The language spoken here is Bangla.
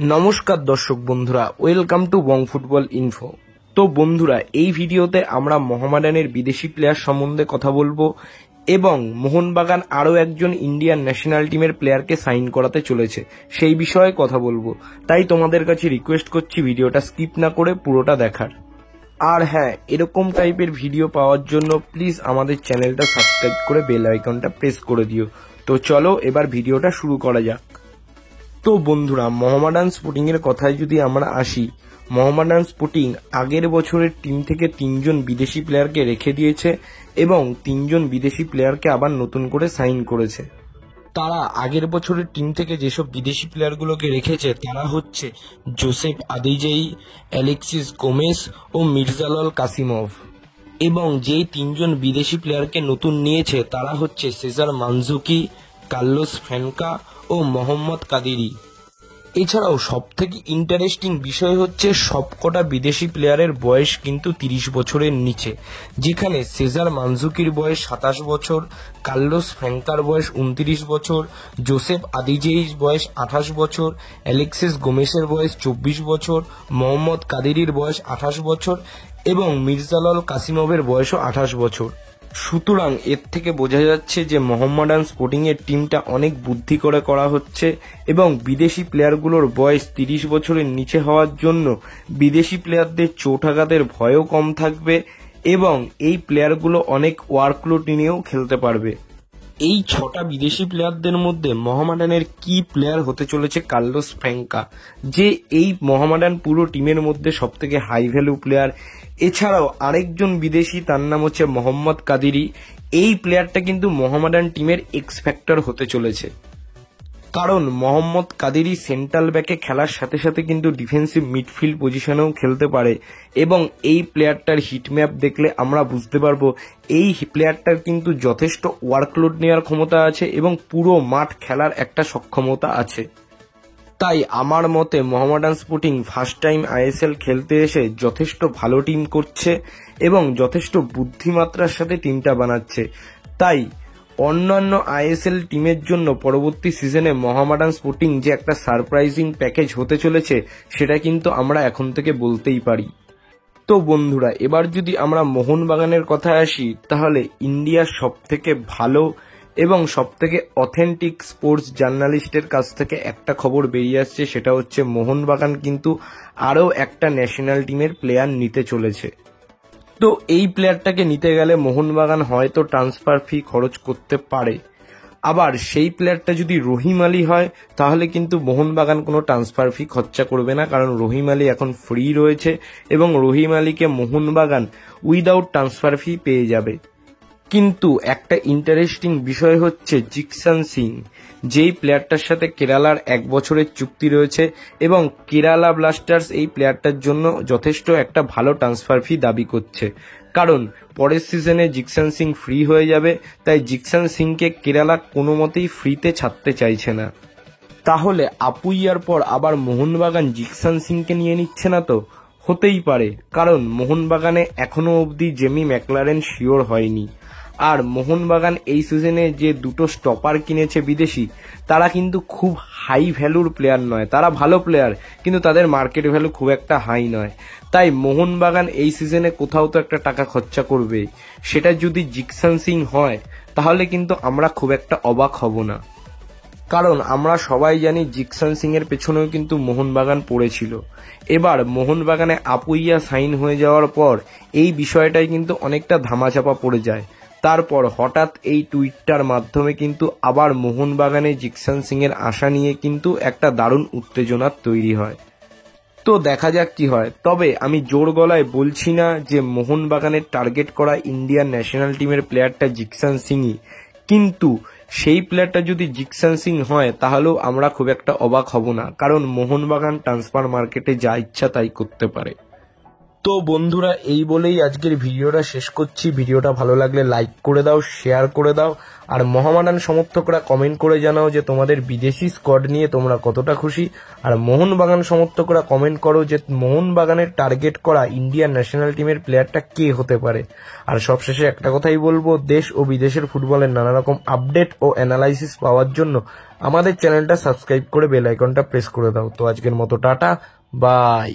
নমস্কার দর্শক বন্ধুরা, welcome to Bong football info. তো বন্ধুরা, এই ভিডিওতে আমরা মোহামেডানের বিদেশি প্লেয়ার সম্বন্ধে কথা বলবো এবং মোহনবাগান আরও একজন ইন্ডিয়ান ন্যাশনাল টিমের প্লেয়ারকে সাইন করাতে চলেছে সেই বিষয়ে কথা বলবো। তাই তোমাদের কাছে রিকোয়েস্ট করছি ভিডিওটা স্কিপ না করে পুরোটা দেখার। আর হ্যাঁ, এরকম টাইপের ভিডিও পাওয়ার জন্য প্লিজ আমাদের চ্যানেলটা সাবস্ক্রাইব করে বেল আইকনটা প্রেস করে দিও। তো চলো এবার ভিডিওটা শুরু করা যাক। তো বন্ধুরা, মোহামেডান স্পোর্টিং এর কথায় যদি আমরা আসি, মোহামেডান স্পোর্টিং আগের বছরের টিম থেকে 3জন বিদেশি প্লেয়ারকে রেখে দিয়েছে এবং 3জন বিদেশি প্লেয়ারকে আবার নতুন করে সাইন করেছে। তারা আগের বছরের টিম থেকে যেসব বিদেশি প্লেয়ারগুলোকে রেখেছে তারা হচ্ছে জোসেফ আদিজেই, অ্যালেক্সিস গোমেস ও মির্জালাল কাসিমভ। এবং যেই 3জন বিদেশি প্লেয়ারকে নতুন নিয়েছে তারা হচ্ছে সেজার মানজুকি, কার্লোস ফ্যানকা ও মোহাম্মদ কাদিরি। এছাড়াও সবথেকে ইন্টারেস্টিং বিষয় হচ্ছে সবকটা বিদেশি প্লেয়ারের বয়স কিন্তু 30 বছরের নিচে, যেখানে সেজার মানজুকির বয়স 27 বছর, কার্লোস ফ্যানকার বয়স 29 বছর, জোসেফ আদিজেইর বয়স 28 বছর, অ্যালেক্সিস গোমেসের বয়স 24 বছর, মোহাম্মদ কাদিরির বয়স 28 বছর এবং মির্জালাল কাসিমভের বয়সও 28 বছর। সুতরাং এর থেকে বোঝা যাচ্ছে যে মোহামেডান স্পোর্টিং এর টিমটা অনেক বুদ্ধি করে করা হচ্ছে এবং বিদেশি প্লেয়ারগুলোর বয়স 30 বছরের নিচে হওয়ার জন্য বিদেশি প্লেয়ারদের চোটাঘাতের ভয়ও কম থাকবে এবং এই প্লেয়ারগুলো অনেক ওয়ার্কলোড নিয়েও খেলতে পারবে। এই 6টা বিদেশি প্লেয়ারদের মধ্যে মোহামেডানের কি প্লেয়ার হতে চলেছে কার্লোস ফ্যানকা, যে এই মোহামেডান পুরো টিমের মধ্যে সবথেকে হাই ভ্যালু প্লেয়ার। এছাড়াও আরেকজন বিদেশি, তার নাম হচ্ছে মোহাম্মদ কাদিরি। এই প্লেয়ারটা কিন্তু মোহামেডান টিমের এক্স ফ্যাক্টর হতে চলেছে, কারণ মোহাম্মদ কাদিরি সেন্ট্রাল ব্যাকে খেলার সাথে সাথে কিন্তু ডিফেন্সিভ মিডফিল্ড পজিশনেও খেলতে পারে এবং এই প্লেয়ারটার হিটম্যাপ দেখলে আমরা বুঝতে পারবো এই প্লেয়ারটার কিন্তু যথেষ্ট ওয়ার্কলোড নেওয়ার ক্ষমতা আছে এবং পুরো মাঠ খেলার একটা সক্ষমতা আছে। তাই আমার মতে Mohammedan sporting first time ISL খেলতে এসে যথেষ্ট ভালো টিম করছে এবং যথেষ্ট বুদ্ধিমাত্রার সাথে টিমটা বানাচ্ছে। তাই অন্যান্য আইএসএল টিমের জন্য পরবর্তী সিজনে মোহামেডান স্পোর্টিং যে একটা সারপ্রাইজিং প্যাকেজ হতে চলেছে সেটা কিন্তু আমরা এখন থেকে বলতেই পারি। তো বন্ধুরা, এবার যদি আমরা মোহনবাগানের কথায় আসি, তাহলে ইন্ডিয়ার সবথেকে ভালো এবং সবথেকে অথেন্টিক স্পোর্টস জার্নালিস্টের কাছ থেকে একটা খবর বেরিয়ে আসছে, সেটা হচ্ছে মোহনবাগান কিন্তু আরও একটা ন্যাশনাল টিমের প্লেয়ার নিতে চলেছে। তো এই প্লেয়ারটাকে নিতে গেলে মোহনবাগান হয়তো ট্রান্সফার ফি খরচ করতে পারে। আবার সেই প্লেয়ারটা যদি রহিম আলী হয় তাহলে কিন্তু মোহনবাগান কোনো ট্রান্সফার ফি খরচা করবে না, কারণ রহিম আলী এখন ফ্রি রয়েছে এবং রহিম আলীকে মোহনবাগান উইদাউট ট্রান্সফার ফি পেয়ে যাবে। কিন্তু একটা ইন্টারেস্টিং বিষয় হচ্ছে জিকসান সিং, যেই প্লেয়ারটার সাথে কেরালার 1 বছরের চুক্তি রয়েছে এবং কেরালা ব্লাস্টার্স এই প্লেয়ারটার জন্য যথেষ্ট একটা ভালো ট্রান্সফার ফি দাবি করছে, কারণ পরের সিজনে জিকসান সিং ফ্রি হয়ে যাবে। তাই জিকসান সিংকে কেরালা কোনো মতেই ফ্রিতে ছাড়তে চাইছে না। তাহলে আপুইয়ার পর আবার মোহনবাগান জিকসান সিংকে নিয়ে নিচ্ছে না তো? হতেই পারে, কারণ মোহনবাগানে এখনো অবধি জেমি ম্যাকলারেন শিওর হয়নি। আর মোহনবাগান এই সিজনে যে 2টো স্টপার কিনেছে বিদেশি, তারা কিন্তু খুব হাই ভ্যালুর প্লেয়ার নয়। তারা ভালো প্লেয়ার কিন্তু তাদের মার্কেট ভ্যালু খুব একটা হাই নয়। তাই মোহনবাগান এই সিজনে কোথাও তো একটা টাকা খরচা করবে। সেটা যদি জিকসান সিং হয় তাহলে কিন্তু আমরা খুব একটা অবাক হব না, কারণ আমরা সবাই জানি জিকসান সিং এর পেছনেও কিন্তু মোহনবাগান পড়েছিল। এবার মোহনবাগানে আপুইয়া সাইন হয়ে যাওয়ার পর এই বিষয়টাই কিন্তু অনেকটা ধামাচাপা পড়ে যায়। তারপর হঠাৎ এই টুইটটার মাধ্যমে কিন্তু আবার মোহনবাগানে জিকসান সিং এর আশা নিয়ে কিন্তু একটা দারুণ উত্তেজনার তৈরি হয়। তো দেখা যাক কি হয়। তবে আমি জোর গলায় বলছি না যে মোহনবাগানের টার্গেট করা ইন্ডিয়ান ন্যাশনাল টিমের প্লেয়ারটা জিকসান সিংই, কিন্তু সেই প্লেয়ারটা যদি জিকসান সিং হয় তাহলেও আমরা খুব একটা অবাক হব না, কারণ মোহনবাগান ট্রান্সফার মার্কেটে যা ইচ্ছা তাই করতে পারে। তো বন্ধুরা এই বলেই আজকের ভিডিওটা শেষ করছি। ভিডিওটা ভালো লাগলে লাইক করে দাও, শেয়ার করে দাও, আর মোহামেডান সমর্থকরা কমেন্ট করে জানাও যে তোমাদের বিদেশি স্কোয়াড নিয়ে তোমরা কতটা খুশি। আর মোহনবাগান সমর্থকরা কমেন্ট করো যে মোহনবাগানের টার্গেট করা ইন্ডিয়ান ন্যাশনাল টিমের প্লেয়ারটা কে হতে পারে। আর সবশেষে একটা কথাই বলবো, দেশ ও বিদেশের ফুটবলের নানা রকম আপডেট ও অ্যানালাইসিস পাওয়ার জন্য আমাদের চ্যানেলটা সাবস্ক্রাইব করে বেল আইকনটা প্রেস করে দাও। তো আজকের মতো টাটা, বাই।